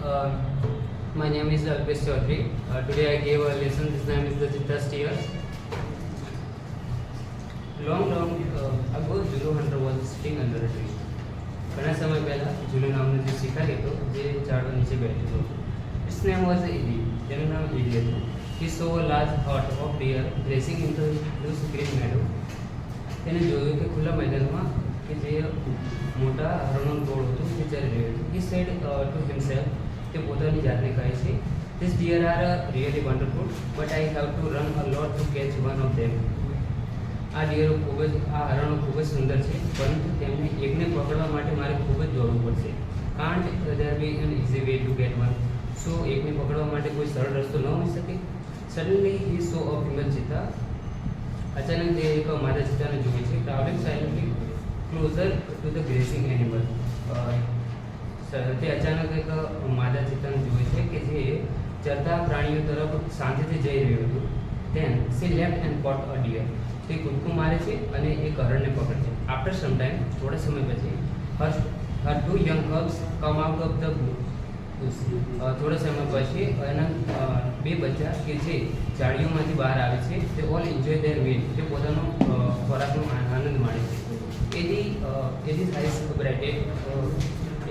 My name is Alpesh Chaudhary. Today I gave a lesson. This name is the Cheetah Steer. Long ago, Zulu hunter was sitting under a tree. ઘણા સમય પહેલા ઝુલુ નામનો જે શિકારી હતો જે ઝાડવા નીચે બેઠેલો હતો. His name was Idi. તેનું નામ ઇડી હતું. He saw a large herd of deer grazing in the loose green meadow. તેને જોયું કે ખુલ્લા મેદાનમાં કે જે મોટા હરણોનું ટોળ હતું તે ચરી રહ્યું હતું. He said to himself, તે પોતાની જાતને કહે છે, These deer are really wonderful, but I have to run a lot to catch one of them. આ ડિયરો આ હરણો ખૂબ જ સુંદર છે, પરંતુ તેમને એકને પકડવા માટે મારે ખૂબ જ દોડવું પડશે. Can't there be an easy way to get one? સો એકને પકડવા માટે કોઈ સરળ રસ્તો ન હોઈ શકે? Suddenly he saw a female cheetah. અચાનક તે એક માદા ચિત્તાને જોઈ છે. Crowding silently closer to the grazing animal. તે અચાનક એક માદા ચિત્તાને જોઈ છે કે જે ચરતા પ્રાણીઓ તરફ શાંતિથી જઈ રહ્યું હતું. Then she leapt and caught a deer. તે કૂદકું મારે છે અને એક હરણને પકડે છે. After some time, થોડા સમય પછી her two young cubs come out of the bush. થોડા સમય પછી એના બે બચ્ચા કે જે ઝાડીઓમાંથી બહાર આવે છે તે ઓલ એન્જોય ધેર મીલ. તે પોતાનો ખોરાકનો આનંદ માણે છે. એની આઈસ બ્રાઇટેડ.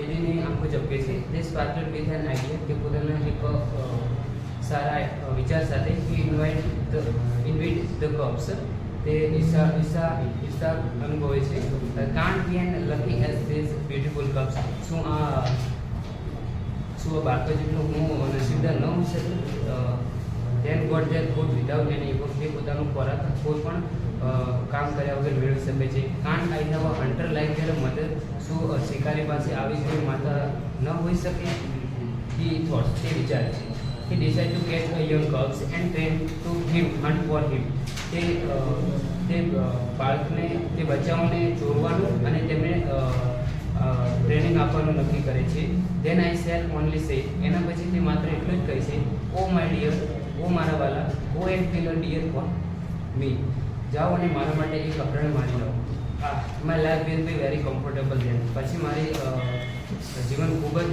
એની આંખો ઝબકે છે. તે સ્પાર્કલ્ડ વિથ એન આઈડિયા. તે પોતાના એક સારા વિચાર સાથે ઇન્વાઇટ ધ કબ્સ. તે ઈર્ષા અનુભવે છે. Can't be and lucky as this beautiful cubs. શું આ બાળકો જેટલો હું નસીબદાર ન હોઈ શકું? Then got their food without any effort. તે પોતાનો ખોરાક કોઈ પણ કામ કર્યા વગર મેળવી શકે છે. Can't I have a hunter like their mother. શું શિકારી પાસે આવી કોઈ માતા ન હોઈ શકે? હી થોટ્સ. તે વિચારે છે. He decided to catch a young cubs and train to him hunt for him. તે બાળકને તે બચ્ચાઓને ચોરવાનું અને તેમને ટ્રેનિંગ આપવાનું નક્કી કરે છે. ધેન આઈ શેલ ઓનલી સે. એના પછી તે માત્ર એટલું જ કહે છે, ઓ માય ડિયર, ઓ મારા વાલા, go and kill a deer for me. જાઓ અને મારા માટે એક હરણ મારી લો. My life will be very comfortable then. પછી મારી જીવન ખૂબ જ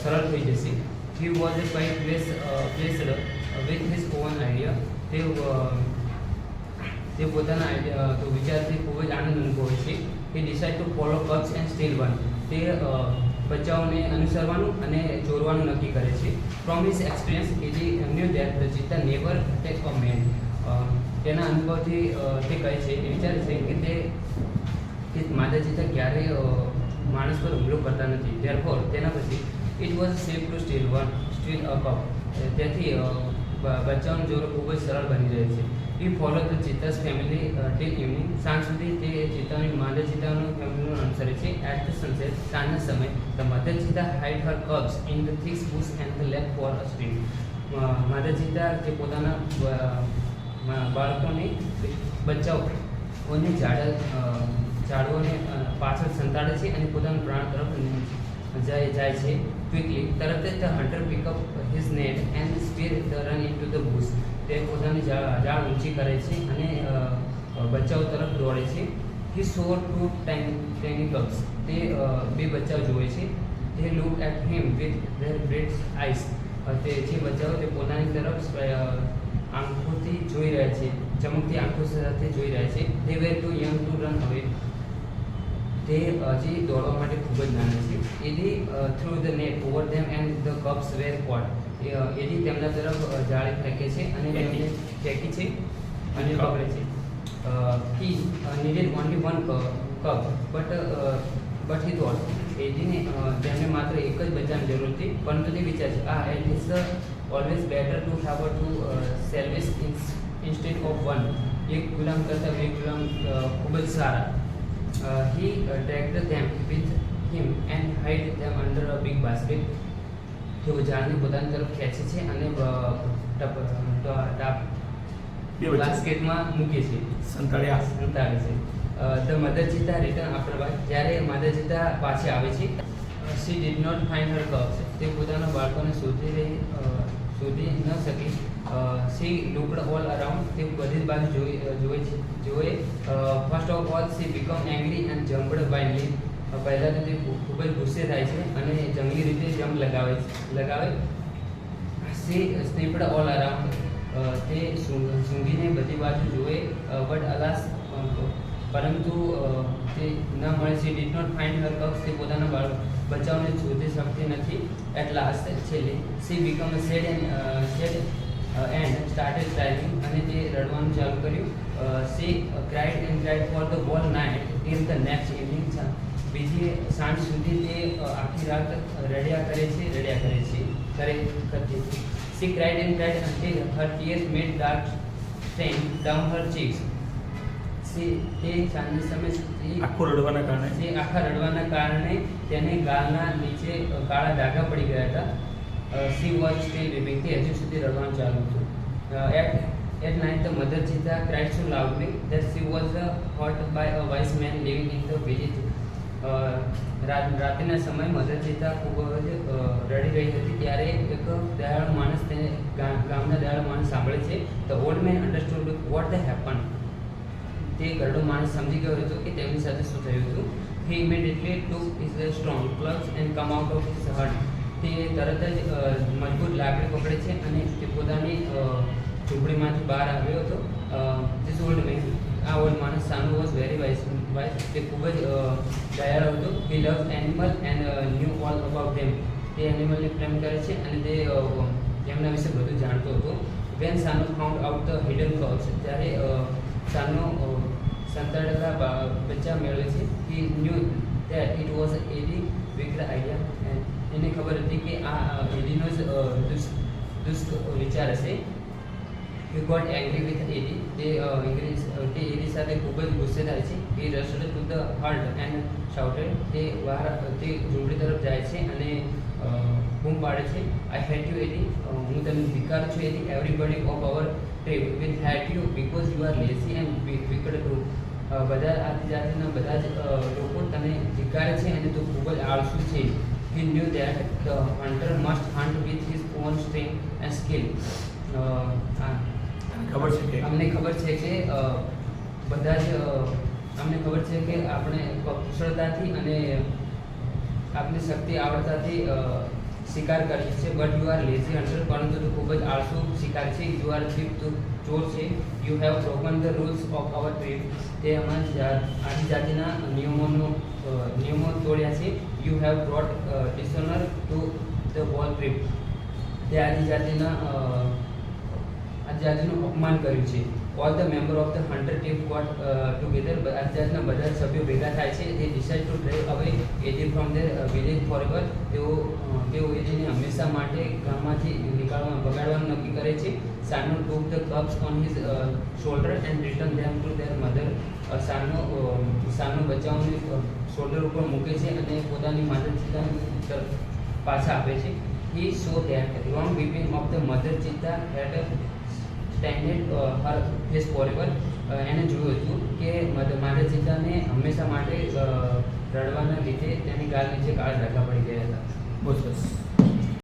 સરળ થઈ જશે. He was quite pleased with his own idea. તે પોતાના વિચારથી ખૂબ જ આનંદ અનુભવે છે. He decided to follow cubs and steal one. તે બચ્ચાઓને અનુસરવાનું અને ચોરવાનું નક્કી કરે છે. From his experience, he knew that the cheetah never attacked a man. તેના અનુભવથી તે કહે છે, વિચારે છે કે માદા ચિત્તા ક્યારેય માણસ પર હુમલો કરતા નથી. Therefore, તેના પછી it was safe to steal a cub. તેથી બચ્ચાઓનો જોરો ખૂબ જ સરળ બની રહે છે. He followed the cheetah's family till evening. સાંજ સુધી તે ચિત્તાની માદા ચિત્તાનું ફેમિલીનું અનુસરે છે. At the sunset, સાંજના સમય, the mother cheetah hid her cubs in the thick bush and left for a stream. માદા ચિત્તા જે પોતાના બાળકોને બચ્ચાઓને ઝાડવાને પાછળ સંતાડે છે અને પોતાના પ્રાણ તરફ જાય છે. ક્વિકલી તરત જ the hunter pick up his net and spear run into the bush. તે પોતાની ઝાડ ઊંચી કરે છે અને બચ્ચાઓ તરફ દોડે છે. He saw two tiny cubs. તે બે બચ્ચાઓ જોવે છે. તે look at him with their bread eyes. તે જે બચ્ચાઓ તે પોતાની તરફ આંખોથી જોઈ રહ્યા છે, ચમકતી આંખો સાથે જોઈ રહ્યા છે. તે were too young to run away. તે હજી દોડવા માટે ખૂબ જ નાના છે. Eddie threw the net over them and the cubs were caught. Eddie તેમના તરફ જાળી ફેંકે છે અને તેમને ફેંકી છે અને પકડે છે. He needed only one cub but he thought. એડીને તેમને માત્ર એક જ બચ્ચાની જરૂર હતી, પરંતુ તે વિચાર છે it is always better to have two slaves instead of one. એક ગુલામ કરતાં બે ગુલામ ખૂબ જ સારા. He dragged them with him and hid them under a big basket. તેઓ ઝાડને પોતાની તરફ ખેંચે છે અને બાસ્કેટમાં મૂકે છે, સંતાડે છે. The mother cheetah return after by. જ્યારે માદા ચિત્તા પાછી આવે છે, she did not find her cubs. તે પોતાના બાળકોને શોધી ન શકી. she looked all around. તે બધી જ બાજુ જોઈ. First of all she became angry and jumped wildly. પહેલાં તો તે ખૂબ જ ગુસ્સે થાય છે અને જંગલી રીતે જંપ લગાવે સી સ્નીપ્ડ ઓલ અરાઉન્ડ. તે સૂંઘીને બધી બાજુ જોવે બટ અલાસ પરંતુ તે ન મળે છે. Did not find her cubs. તે પોતાના બચ્ચાઓને શોધી શકતી નથી. એટ લાસ્ટ છેલ્લે she become sad and started crying. અને તે રડવાનું ચાલુ કર્યું. She cried and cried for the whole night till the next evening. બીજી સાંજ સુધી તે આખી રાત રડ્યા કરે છે. She cried and cried until her tears made dark stain down her cheeks. તે સાંજના સમયે આખા રડવાના કારણે તેને ગાલના નીચે કાળા ડાઘા પડી ગયા હતા. She was still weeping. તે હજુ સુધી રડવાનું ચાલુ હતું. At night the mother cheetah cried so loudly that she was hurt by a wise man living in the village. રાત્રિના સમયે મધર ચેતા ખૂબ જ રડી રહી હતી. ત્યારે એક દયાળુ માણસ તેને ગામના દયાળુ માણસ સાંભળે છે. The old man understood vote the happen. તે ગરડો માણસ સમજી ગયો હતો કે તેમની સાથે શું થયું હતું. He immediately took his strong clubs and come out of his hut. તે તરત જ મજબૂત લાકડી પકડે છે અને તે પોતાની ઝૂંપડીમાંથી બહાર આવ્યો હતો. ધીસ ઓલ્ડ મેન, આ ઓલ્ડ માણસ સાનુ વોઝ વેરી વાઇઝ. તે ખૂબ જ દયાળુ હતો. He loves animal and knew all about them. તે એનિમલને પ્રેમ કરે છે અને તે તેમના વિશે બધું જાણતો હતો. When Sanu found out the hidden cubs. ત્યારે સાનુ સંતાડેલા બચ્ચા મેળવે છે. He knew that it was Eddie wicked idea. એને ખબર હતી કે આ એડીનો જ દુષ્ટ વિચાર હશે. He got angry with Eddie. તે એડી સાથે ખૂબ જ ગુસ્સે થાય છે. He rushed to the hut and shouted. તે ઝૂંપડી તરફ જાય છે અને બૂમ પાડે છે. I hate you Eddie. હું તને ધિક્કારું છું Eddie. Everybody of our tribe will hate you because you are lazy and wicked too. બધા આદિજાતિના બધા જ લોકો તને ધિક્કારે છે અને તું ખૂબ જ આળસુ છે. He knew that the hunter must hunt with his own strength and skill. અમને ખબર છે કે બધા જ અમને ખબર છે કે આપણે કુશળતાથી અને આપણી શક્તિ આવડતાથી શિકાર કરીએ છીએ. But you are lazy hunter. પરંતુ તું ખૂબ જ આળસુ શિકાર છે. You are thief. તું ચોર છે. You have broken the rules of our tribe. તે અમારી આદિજાતિના નિયમો તોડ્યા છે. You have brought dishonour to the whole tribe. તે આદિજાતિનું અપમાન કર્યું છે. All the member of the hunter team got together. આદિજાતિના બધા સભ્યો ભેગા થાય છે. તે decide to drive away Eddie from their village forever. તેઓ એડીને હંમેશા માટે ગામમાંથી બગાડવાનું નક્કી કરે છે. Sanu took the cubs on his shoulder and return them to their mother. Sanu બચ્ચાઓને શોલ્ડર ઉપર મૂકે છે અને પોતાની માતા ચિત્તા પાછા આપે છે. He saw that long weeping of the mother cheetah had stained her face forever. એને જોયું હતું કે માતા ચિત્તાને હંમેશા માટે રડવાના લીધે તેની ગાલ નીચે કાળા ડાઘા પડી ગયા હતા. બસ બસ.